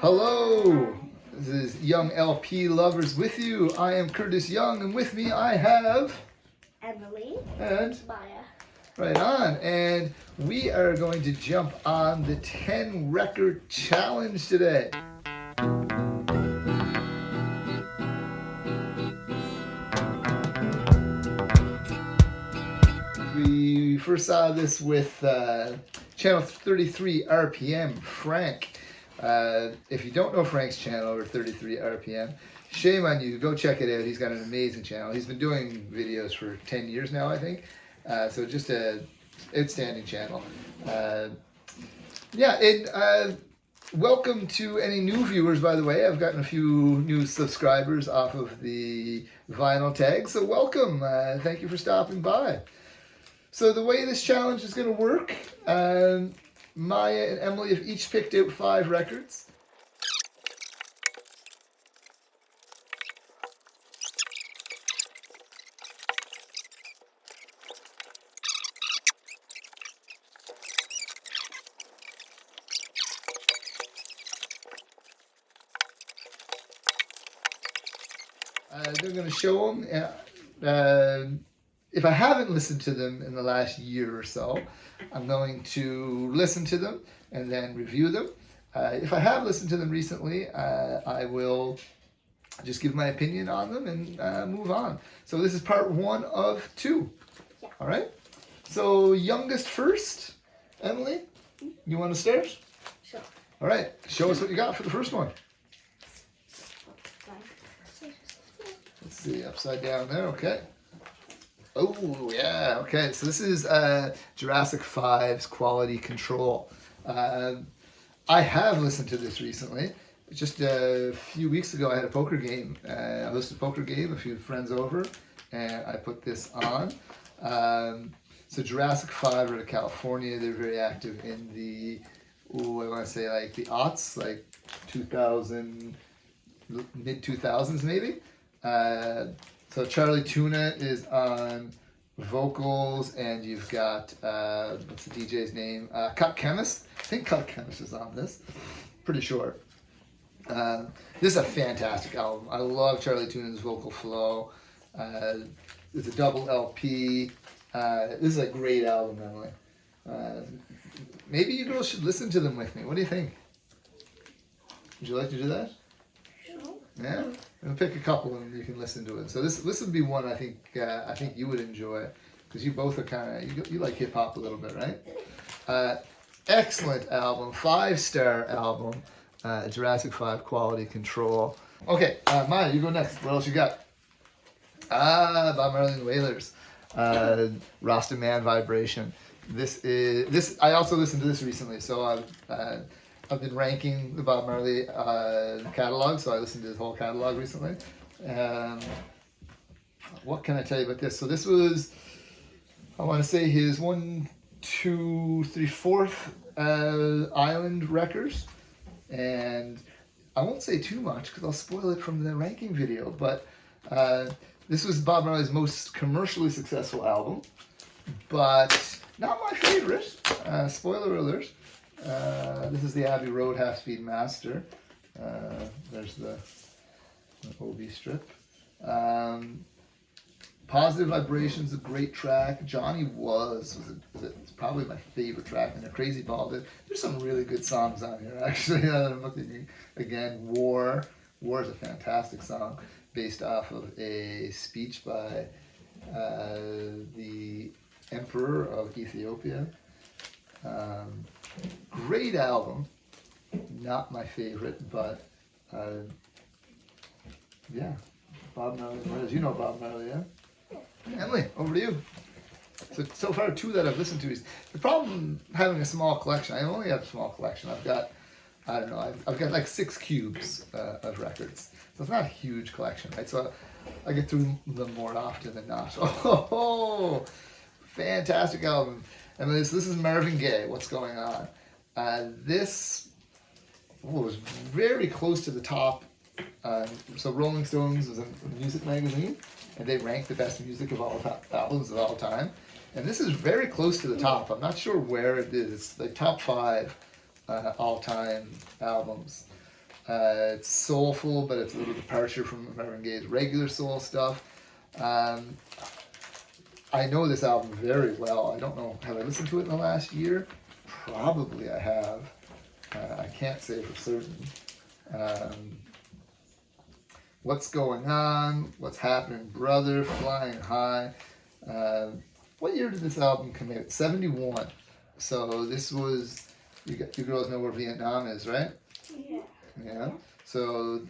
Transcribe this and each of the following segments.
Hello, this is Young LP Lovers with you. I am Curtis Young, and with me I have Emily and Maya. right on. And we are going to jump on the 10 record challenge today. We first saw this with channel 33 RPM, Frank. If you don't know Frank's channel over 33 RPM, shame on you. Go check it out. He's got an amazing channel. He's been doing videos for 10 years now, I think. So just a outstanding channel. Welcome to any new viewers, by the way. I've gotten a few new subscribers off of the vinyl tag. So welcome. Thank you for stopping by. So the way this challenge is going to work, Maya and Emily have each picked out 5 records. They're going to show them. If I haven't listened to them in the last year or so, I'm going to listen to them and then review them. If I have listened to them recently, I will just give my opinion on them and move on. So this is part 1 of 2. Yeah. All right? So youngest first, Emily, you want to start? Sure. All right, show us what you got for the first one. Let's see, upside down there, okay. Oh, yeah, okay. So this is Jurassic 5's Quality Control. I have listened to this recently. Just a few weeks ago, I had a poker game. I hosted a poker game, a few friends over, and I put this on. So Jurassic 5 out of California, they're very active in the, I want to say like the aughts, like 2000, mid-2000s maybe. So Charlie Tuna is on vocals, and you've got, what's the DJ's name? Cut Chemist. I think Cut Chemist is on this. Pretty sure. This is a fantastic album. I love Charlie Tuna's vocal flow. It's a double LP. This is a great album, Emily. Maybe you girls should listen to them with me. What do you think? Would you like to do that? Sure. Yeah? I'll pick a couple and you can listen to it. So this would be one I think you would enjoy, because you both are kind of, you like hip hop a little bit, right? Excellent album, 5-star album, Jurassic 5 Quality Control. Okay, Maya, you go next. What else you got? Bob Marley and the Wailers, Rasta Man Vibration. This I also listened to this recently, so I've been ranking the Bob Marley catalog, so I listened to his whole catalog recently. What can I tell you about this? So this was, I want to say, his 1, 2, 3, 4th Island records. And I won't say too much because I'll spoil it from the ranking video, but this was Bob Marley's most commercially successful album, but not my favorite. Spoiler alert. This is the Abbey Road Half-Speed Master. There's the OB strip. Positive Vibrations, a great track. Johnny Was probably my favorite track. And Crazy Ball. There's some really good songs on here, actually. I'm looking again. War is a fantastic song based off of a speech by the Emperor of Ethiopia. Great album, not my favorite, but yeah, Bob Marley. As you know Bob Marley, yeah? Emily, over to you. So far 2 that I've listened to. The problem having a small collection, I only have a small collection. I've got, I don't know, I've got like 6 cubes of records. So it's not a huge collection, right? So I get through them more often than not. Oh, fantastic album. And this is Marvin Gaye, What's Going On. This was very close to the top. So Rolling Stones was a music magazine, and they ranked the best music of albums of all time. And this is very close to the top. I'm not sure where it is. It's like top 5 all-time albums. It's soulful, but it's a little departure from Marvin Gaye's regular soul stuff. I know this album very well. I don't know, have I listened to it in the last year? Probably I have. I can't say for certain. What's Going On? What's Happening, Brother? Flying High. What year did this album come out? 71. So this was, you girls know where Vietnam is, right? Yeah. Yeah. So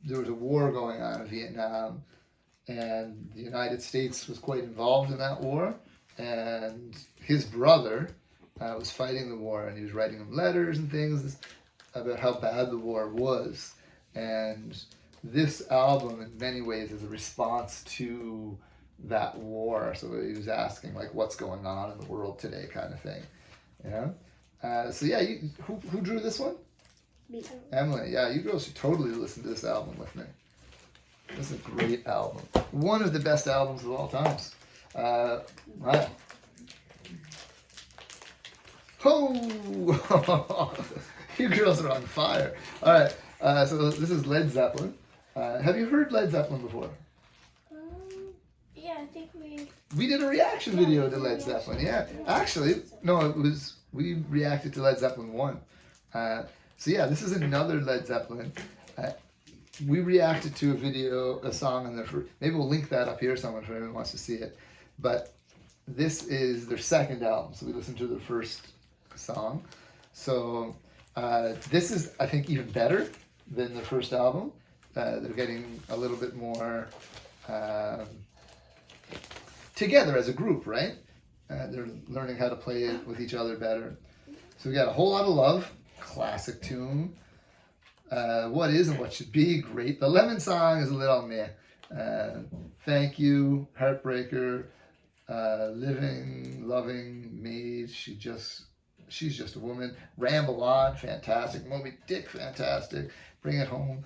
there was a war going on in Vietnam, and the United States was quite involved in that war. And his brother was fighting the war, and he was writing him letters and things about how bad the war was. And this album, in many ways, is a response to that war. So he was asking, like, what's going on in the world today, kind of thing. Yeah. So yeah, who drew this one? Me. Emily. Yeah, you girls should totally listen to this album with me. This is a great album. One of the best albums of all times. Right. Oh, you girls are on fire. All right. So this is Led Zeppelin. Have you heard Led Zeppelin before? Yeah, I think We did a reaction video to Led Zeppelin. Yeah, actually, no, we reacted to Led Zeppelin 1. So yeah, this is another Led Zeppelin. We reacted to a song on maybe we'll link that up here somewhere for anyone who wants to see it. But this is their second album, so we listened to their first song. So this is, I think, even better than the first album. They're getting a little bit more together as a group, right? They're learning how to play it with each other better. So we got A Whole Lot of Love, classic tune. What Is and What Should Be, great. The Lemon Song is a little meh. Thank You, Heartbreaker, Living, Loving, Me, She's Just a Woman. Ramble On, fantastic. Moby Dick, fantastic. Bring It Home.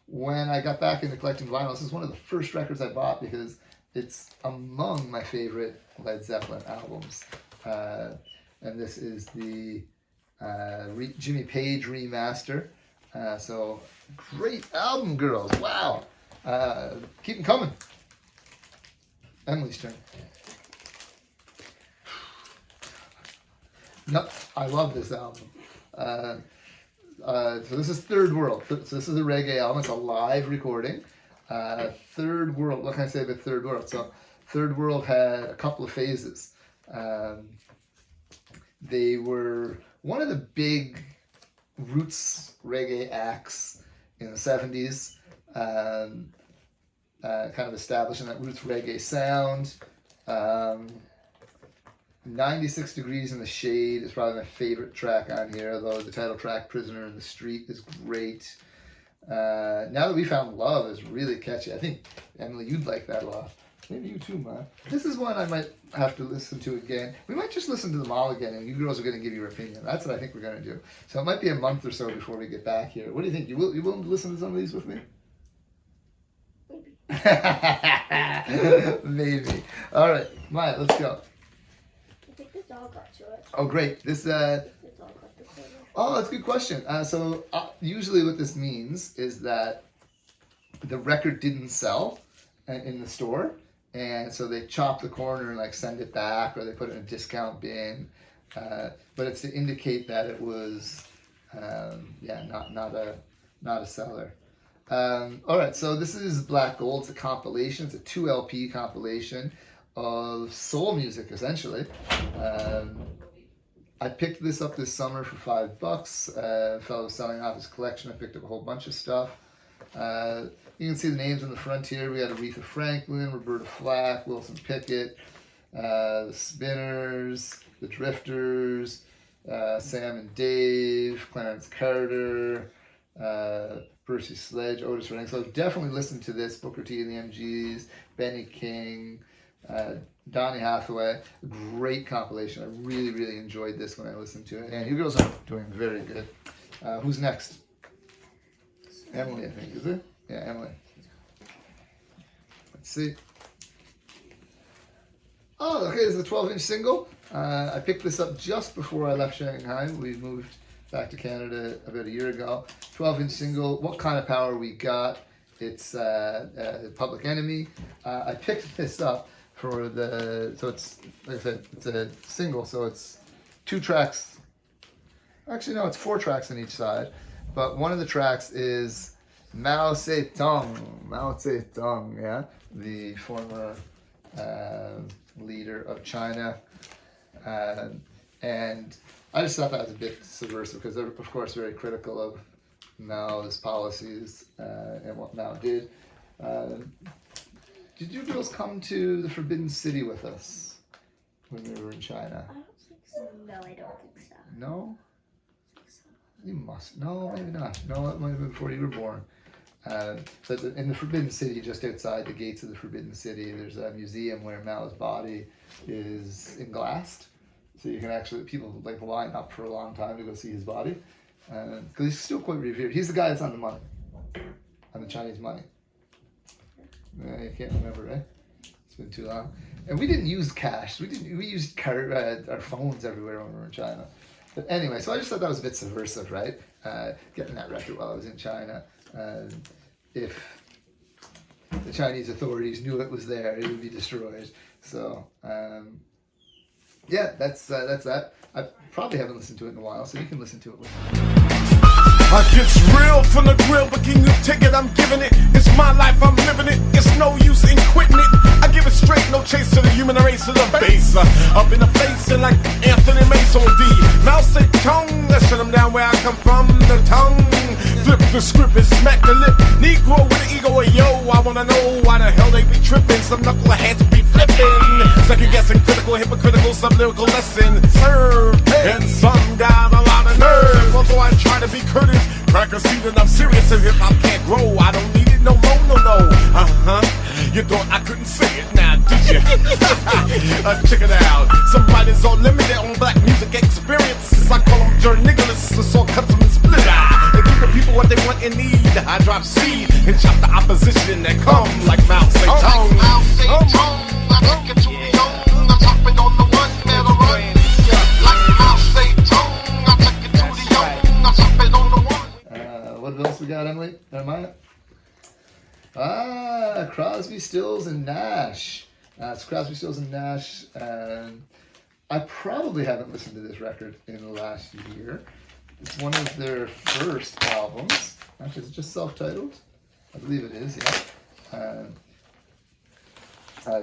When I got back into collecting vinyl, this is one of the first records I bought because it's among my favorite Led Zeppelin albums. And this is the Jimmy Page remaster. So great album, girls. Wow. Keep them coming. Emily's turn. No, I love this album. So this is Third World. So this is a reggae album. It's a live recording. Third World. What can I say about Third World? So Third World had a couple of phases. They were one of the big roots reggae acts in the 70s, kind of establishing that roots reggae sound. 96 Degrees in the Shade is probably my favorite track on here, though the title track, Prisoner in the Street, is great. Now That We Found Love is really catchy. I think, Emily, you'd like that a lot. Maybe you too, man. This is one I might have to listen to again. We might just listen to them all again, and you girls are going to give your opinion. That's what I think we're going to do. So it might be a month or so before we get back here. What do you think? You willing to listen to some of these with me? Maybe. All right, Maya, let's go. I think the dog got to it. Oh, great. This. The dog got the quarter. Oh, that's a good question. So usually what this means is that the record didn't sell in the store. And so they chop the corner and like send it back, or they put it in a discount bin. But it's to indicate that it was, not a seller. All right, so this is Black Gold. It's a compilation. It's a 2 LP compilation of soul music, essentially. I picked this up this summer for $5. A fellow was selling off his collection. I picked up a whole bunch of stuff. You can see the names on the front here. We got Aretha Franklin, Roberta Flack, Wilson Pickett, the Spinners, the Drifters, Sam and Dave, Clarence Carter, Percy Sledge, Otis Redding. So definitely listen to this. Booker T and the MGs, Benny King, Donny Hathaway. Great compilation. I really, really enjoyed this when I listened to it. And you girls are doing very good. Who's next? Emily, I think, is it? Yeah, Emily. Let's see. Oh, okay, this is a 12-inch single. I picked this up just before I left Shanghai. We moved back to Canada about a year ago. 12-inch single. What Kind of Power We Got. It's Public Enemy. I picked this up for so it's, like I said, it's a single, so it's 2 tracks. Actually, no, it's 4 tracks on each side. But one of the tracks is Mao Zedong. Mao Zedong, yeah, the former leader of China. And I just thought that was a bit subversive because they're, of course, very critical of Mao's policies and what Mao did. Did you girls come to the Forbidden City with us when we were in China? I don't think so. No, I don't think so. No? You must. No, maybe not. No, it might have been before you were born. So in the Forbidden City, just outside the gates of the Forbidden City, there's a museum where Mao's body is englassed. So you can actually, people like line up for a long time to go see his body. Because he's still quite revered. He's the guy that's on the money. On the Chinese money. Yeah, you can't remember, right? It's been too long. And we didn't use cash. We used our phones everywhere when we were in China. But anyway, so I just thought that was a bit subversive, right? Getting that record while I was in China. If the Chinese authorities knew it was there, it would be destroyed. So, yeah, that's that. I probably haven't listened to it in a while, so you can listen to it with me. I gets real from the grill, but can you take it? I'm giving it. It's my life, I'm living it. It's no use in quitting it. I give it straight, no chase to the human race of the base. Up in the face and like Anthony Mason D. Mao Zedong, I shut him down where I come from. The tongue, flip the script and smack the lip. Negro with an ego, yo, I wanna know why the hell they be tripping. Some knuckleheads be flipping. Second guessing, critical, hypocritical, some lyrical lesson. Serve, and some got a lot of nerve. Although I try to be courteous, crack a seed and I'm serious. If hip hop can't grow, I don't need it no more, no. You thought I couldn't say it now, did you? Check it out. Some writers are limited on black music experiences. I call them journalists, it's all custom and split eye. They give the people what they want and need. I drop seed and chop the opposition that come like Mao Zedong. Mao Zedong, I take it to the young. I'm hopping on the one metal run. Like Mao Zedong, I take it to the young. I'm hopping on the one. What else we got, Emily? Jeremiah? Crosby, Stills, and Nash. It's Crosby, Stills, and Nash. I probably haven't listened to this record in the last year. It's one of their first albums. Actually, is it just self-titled? I believe it is, yeah.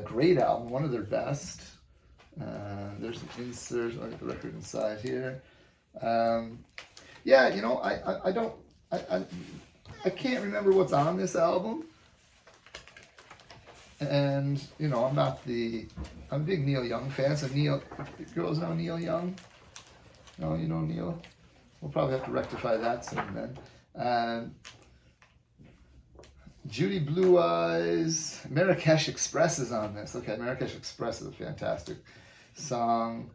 Great album, one of their best. There's some inserts, I got the record inside here. Yeah, you know, I can't remember what's on this album. And, you know, I'm a big Neil Young fan, so girls know Neil Young? No, you know Neil? We'll probably have to rectify that soon then. Judy Blue Eyes, Marrakesh Express is on this. Okay, Marrakesh Express is a fantastic song.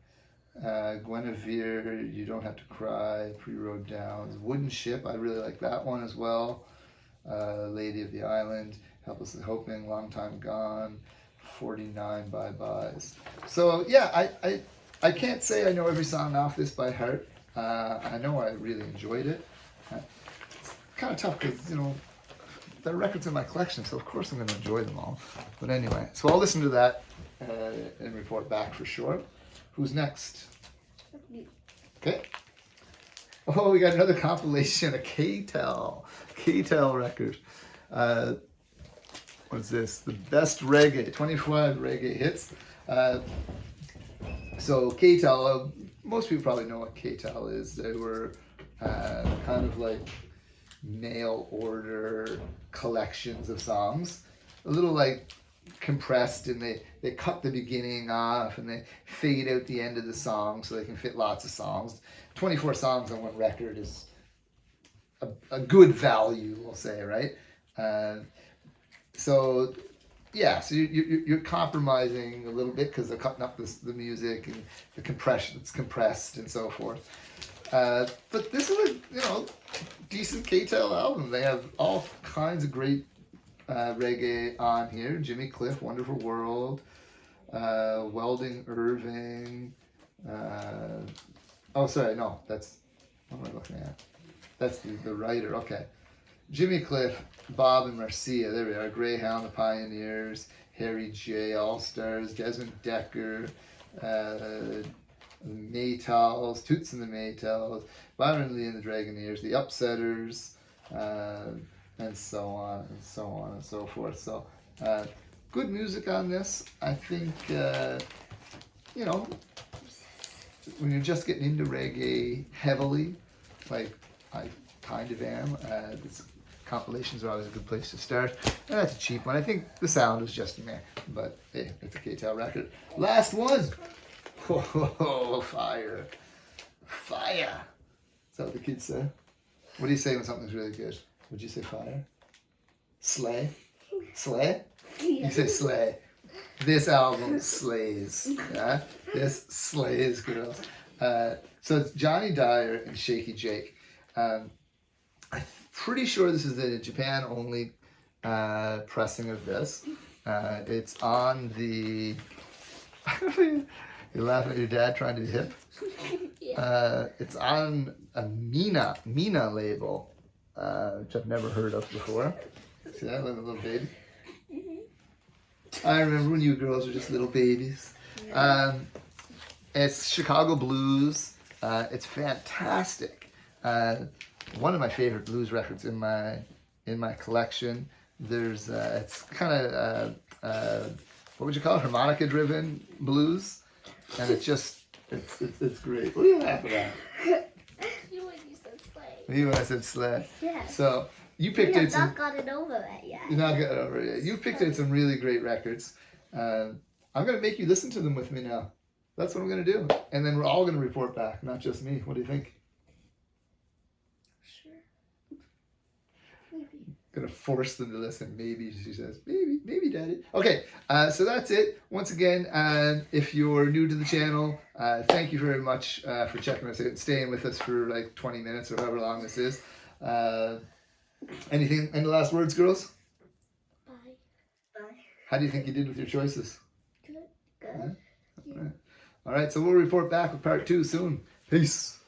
Guinevere, You Don't Have to Cry, Pre-Road Downs, Wooden Ship, I really like that one as well. Lady of the Island, Helplessly Hoping, Long Time Gone, 49 Bye-Byes. So yeah, I can't say I know every song off this by heart. I know I really enjoyed it. It's kind of tough because, you know, the records in my collection, so of course I'm going to enjoy them all. But anyway, so I'll listen to that and report back for sure. Who's next? Okay. Oh, we got another compilation, a K-Tel record. What's this? The best reggae, 25 reggae hits. So K-Tel, most people probably know what K-Tel is. They were kind of like mail order collections of songs, a little like compressed, and they cut the beginning off and they fade out the end of the song so they can fit lots of songs. 24 songs on one record is a good value, we'll say, right? So yeah, so you're compromising a little bit because they're cutting up the music and the compression, it's compressed and so forth. But this is a decent K-Tel album. They have all kinds of great reggae on here. Jimmy Cliff, Wonderful World, Welding Irving. That's What am I looking at? That's the writer. Okay. Jimmy Cliff, Bob and Marcia. There we are. Greyhound, the Pioneers, Harry J, All Stars, Desmond Decker, Maytals, Toots and the Maytals, Byron Lee and the Dragoneers, the Upsetters, and so on and so on and so forth. So, good music on this. I think, you know, when you're just getting into reggae heavily, like I kind of am, this compilations are always a good place to start. And that's a cheap one. I think the sound is just meh, but hey, it's a K-Tel record. Last one. Oh, fire. Fire. Is that what the kids say? What do you say when something's really good? Would you say fire? Slay? Slay? You say slay. This album slays. Yeah? This slays, girls. So it's Johnny Dyer and Shaky Jake. I'm pretty sure this is the Japan only pressing of this. It's on the... You're laughing at your dad trying to be hip? It's on a Mina label, which I've never heard of before. See that little baby? I remember when you girls were just little babies. It's Chicago blues. It's fantastic. One of my favorite blues records in my collection. There's it's kind of what would you call it? Harmonica driven blues, and it's just it's great. What are you laughing at? You when you said slay. Me when I said slay. Yeah. So you We picked have out some. not gotten over it yet. You're not getting over it yet. You picked out some really great records. I'm gonna make you listen to them with me now. That's what I'm gonna do, and then we're all gonna report back, not just me. What do you think? Sure. Maybe. Gonna force them to listen. Maybe, she says. Maybe, Daddy. Okay, so that's it. Once again, if you're new to the channel, thank you very much for checking us out and staying with us for like 20 minutes or however long this is. Any last words, girls? Bye. Bye. How do you think you did with your choices? Good. Good. All right, so we'll report back with part 2 soon. Peace.